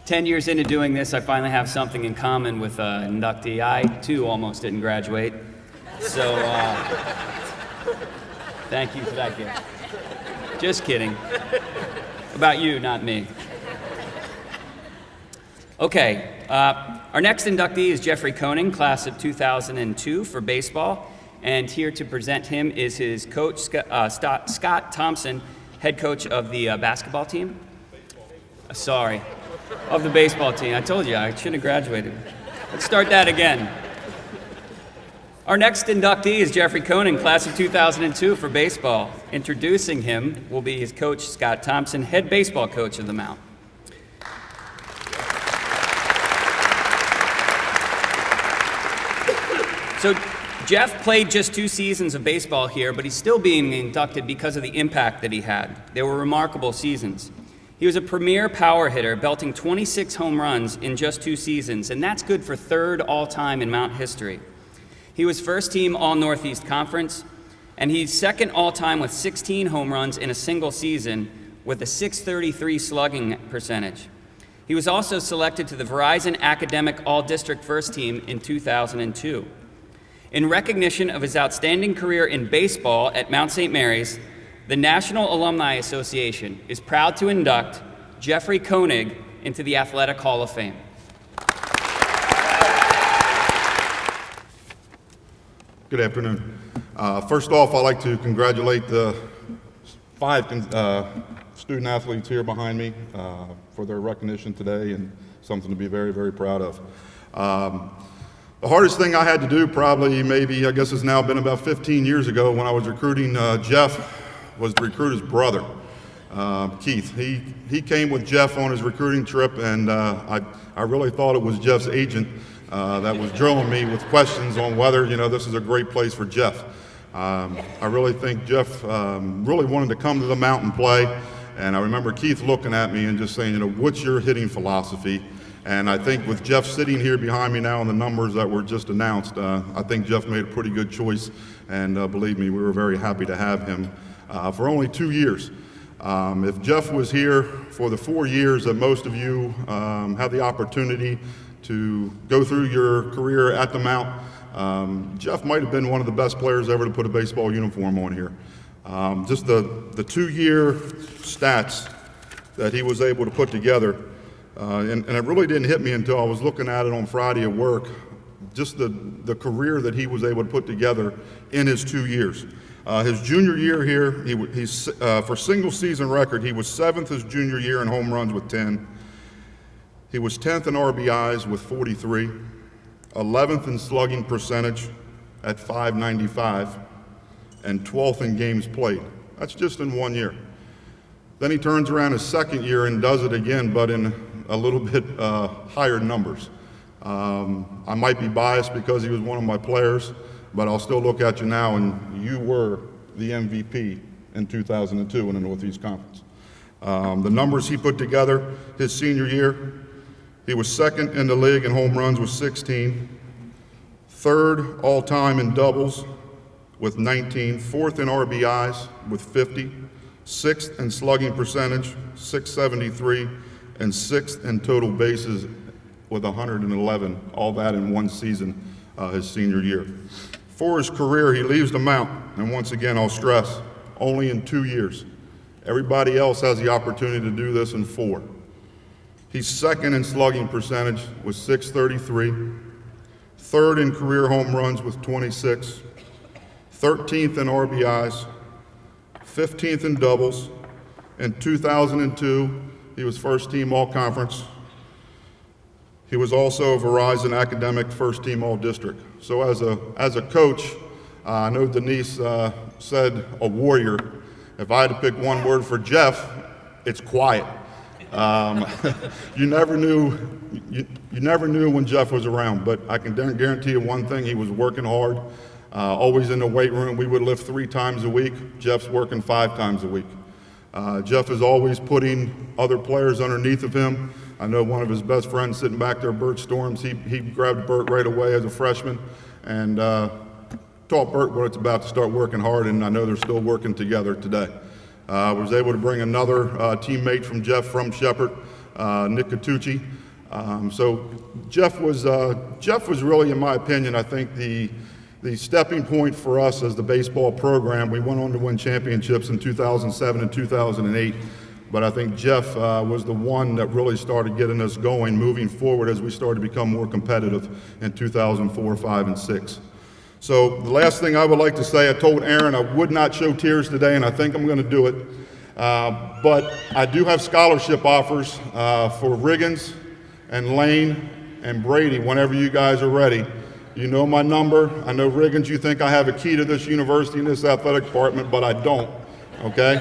10 years into doing this, I finally have something in common with an inductee. I, too, almost didn't graduate. So, thank you for that gift. Just kidding. About you, not me. Okay, our next inductee is Brady Koenig, class of 2002 for baseball. And here to present him is his coach, Scott Thompson, head coach of the basketball team. Sorry, of the baseball team. I told you, I should have graduated. Let's start that again. Our next inductee is Brady Koenig, class of 2002 for baseball. Introducing him will be his coach, Scott Thompson, head baseball coach of the Mount. So Jeff played just 2 seasons of baseball here, but he's still being inducted because of the impact that he had. They were remarkable seasons. He was a premier power hitter, belting 26 home runs in just 2 seasons, and that's good for 3rd all-time in Mount history. He was first team All-Northeast Conference, and he's 2nd all-time with 16 home runs in a single season with a .633 slugging percentage. He was also selected to the Verizon Academic All-District First Team in 2002. In recognition of his outstanding career in baseball at Mount St. Mary's, the National Alumni Association is proud to induct Brady Koenig into the Athletic Hall of Fame. Good afternoon. First off, I'd like to congratulate the 5 student athletes here behind me for their recognition today, and something to be very, very proud of. The hardest thing I had to do probably I guess it's now been about 15 years ago when I was recruiting Jeff, was to recruit his brother, Keith. He came with Jeff on his recruiting trip, and I really thought it was Jeff's agent that was drilling me with questions on whether, this is a great place for Jeff. I really think Jeff really wanted to come to the Mount and play, and I remember Keith looking at me and just saying, what's your hitting philosophy? And I think with Jeff sitting here behind me now and the numbers that were just announced, I think Jeff made a pretty good choice, and believe me, we were very happy to have him for only 2 years. If Jeff was here for the 4 years that most of you had the opportunity to go through your career at the Mount, Jeff might have been one of the best players ever to put a baseball uniform on here. Just the 2-year stats that he was able to put together, and it really didn't hit me until I was looking at it on Friday at work, just the career that he was able to put together in his 2 years. His junior year here, he's for single season record, he was 7th his junior year in home runs with 10. He was 10th in RBIs with 43, 11th in slugging percentage at .595, and 12th in games played. That's just in 1 year. Then he turns around his 2nd year and does it again, but in a little bit higher numbers. I might be biased because he was one of my players, but I'll still look at you now, and you were the MVP in 2002 in the Northeast Conference. The numbers he put together his senior year, he was 2nd in the league in home runs with 16, 3rd all-time in doubles with 19, 4th in RBIs with 50, 6th in slugging percentage, 673, and 6th in total bases with 111, all that in 1 season, his senior year. For his career, he leaves the Mount, and once again, I'll stress, only in 2 years. Everybody else has the opportunity to do this in 4. He's 2nd in slugging percentage with 633, 3rd in career home runs with 26, 13th in RBIs, 15th in doubles. In 2002, he was first team all-conference. He was also Verizon Academic First Team All-District. So as a coach, I know Denise said a warrior. If I had to pick one word for Jeff, it's quiet. You never knew when Jeff was around, but I can guarantee you one thing: he was working hard, always in the weight room. We would lift 3 times a week. Jeff's working 5 times a week. Jeff is always putting other players underneath of him. I know one of his best friends sitting back there, Bert Storms, he grabbed Bert right away as a freshman and taught Bert what it's about to start working hard, and I know they're still working together today. Was able to bring another teammate from Jeff from Shepherd, Nick Catucci. So Jeff was really, in my opinion, I think the stepping point for us as the baseball program. We went on to win championships in 2007 and 2008, but I think Jeff was the one that really started getting us going, moving forward as we started to become more competitive in 2004, 5, and 6. So the last thing I would like to say, I told Aaron I would not show tears today, and I think I'm going to do it. But I do have scholarship offers for Riggins and Lane and Brady whenever you guys are ready. You know my number. I know Riggins, you think I have a key to this university and this athletic department, but I don't, okay?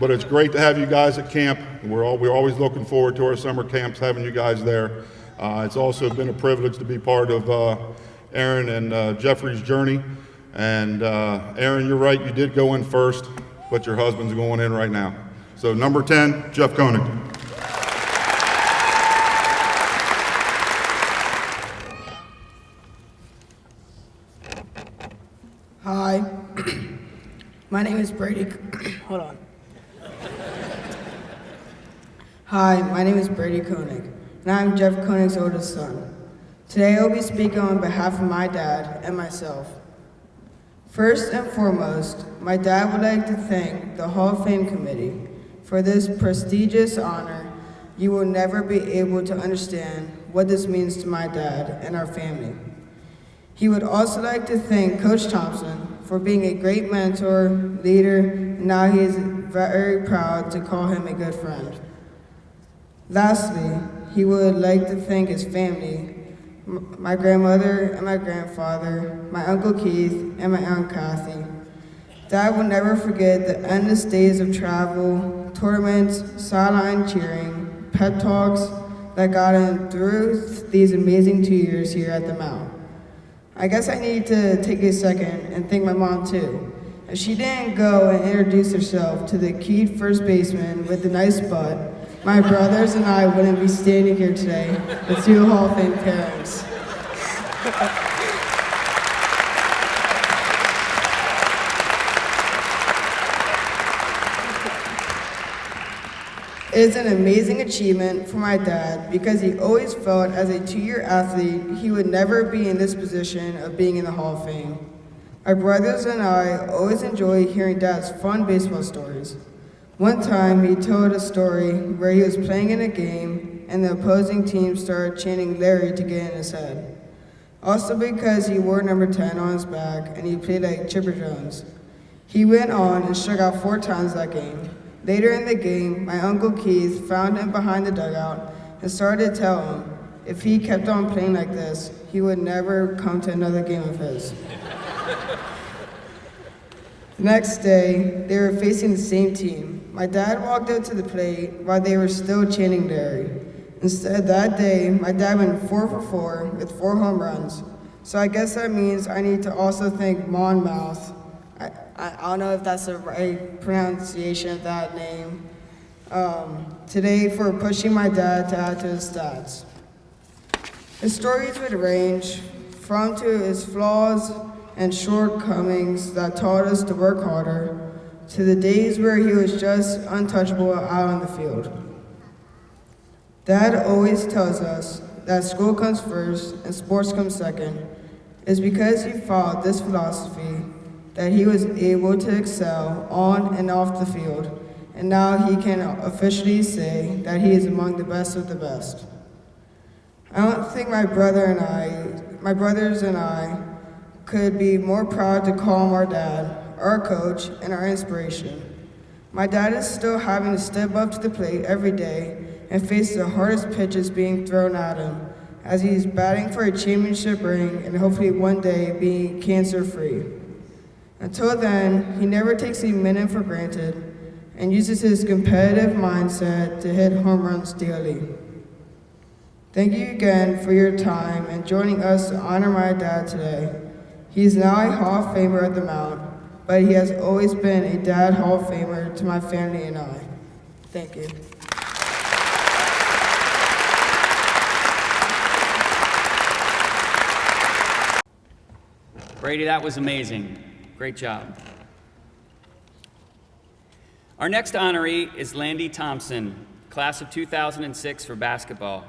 But it's great to have you guys at camp. We're always looking forward to our summer camps, having you guys there. It's also been a privilege to be part of Aaron and Jeffrey's journey. And Aaron, you're right, you did go in first, but your husband's going in right now. So number 10, Jeff Koenig. Hi, my name is Brady. Hold on. Hi, my name is Brady Koenig, and I'm Jeff Koenig's oldest son. Today I will be speaking on behalf of my dad and myself. First and foremost, my dad would like to thank the Hall of Fame Committee for this prestigious honor. You will never be able to understand what this means to my dad and our family. He would also like to thank Coach Thompson for being a great mentor, leader, and now he is very proud to call him a good friend. Lastly, he would like to thank his family, my grandmother and my grandfather, my Uncle Keith, and my Aunt Kathy. Dad will never forget the endless days of travel, tournaments, sideline cheering, pep talks that got him through these amazing 2 years here at the Mount. I guess I need to take a second and thank my mom too. If she didn't go and introduce herself to the cute first baseman with the nice butt, my brothers and I wouldn't be standing here today with 2 Hall of Fame parents. It is an amazing achievement for my dad because he always felt as a 2-year athlete he would never be in this position of being in the Hall of Fame. My brothers and I always enjoy hearing Dad's fun baseball stories. One time he told a story where he was playing in a game and the opposing team started chanting Larry to get in his head. Also because he wore number 10 on his back and he played like Chipper Jones. He went on and struck out 4 times that game. Later in the game, my Uncle Keith found him behind the dugout and started to tell him if he kept on playing like this, he would never come to another game of his. The next day, they were facing the same team. My dad walked out to the plate while they were still chanting Larry. Instead, that day, my dad went 4 for 4 with 4 home runs. So I guess that means I need to also thank Monmouth. I don't know if that's the right pronunciation of that name. Today for pushing my dad to add to his stats. His stories would range from to his flaws and shortcomings that taught us to work harder, to the days where he was just untouchable out on the field. Dad always tells us that school comes first and sports comes second. It's because he followed this philosophy that he was able to excel on and off the field, and now he can officially say that he is among the best of the best. I don't think my brothers and I could be more proud to call him our dad, our coach, and our inspiration. My dad is still having to step up to the plate every day and face the hardest pitches being thrown at him as he's batting for a championship ring and hopefully one day being cancer-free. Until then, he never takes a minute for granted and uses his competitive mindset to hit home runs daily. Thank you again for your time and joining us to honor my dad today. He is now a Hall of Famer at the Mount, but he has always been a dad Hall of Famer to my family and I. Thank you. Brady, that was amazing. Great job. Our next honoree is Landon Thompson. class of 2006 for basketball.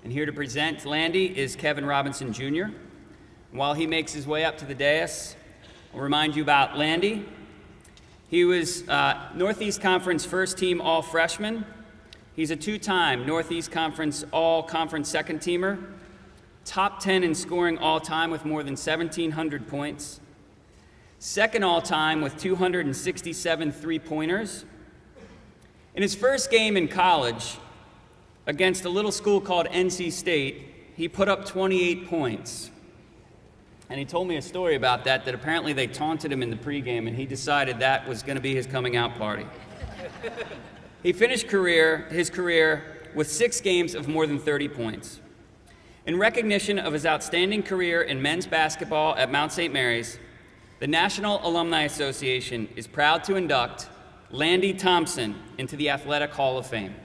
And here to present Landy is Kevin Robinson Jr. While he makes his way up to the dais, I'll remind you about Landy. He was Northeast Conference first team all-freshman. He's a two-time Northeast Conference all-conference second teamer, top 10 in scoring all-time with more than 1,700 points, second all-time with 267 three-pointers. In his first game in college, against a little school called NC State, he put up 28 points. And he told me a story about that apparently they taunted him in the pregame, and he decided that was going to be his coming out party. He finished his career with 6 games of more than 30 points. In recognition of his outstanding career in men's basketball at Mount St. Mary's, the National Alumni Association is proud to induct Landon Thompson into the Athletic Hall of Fame.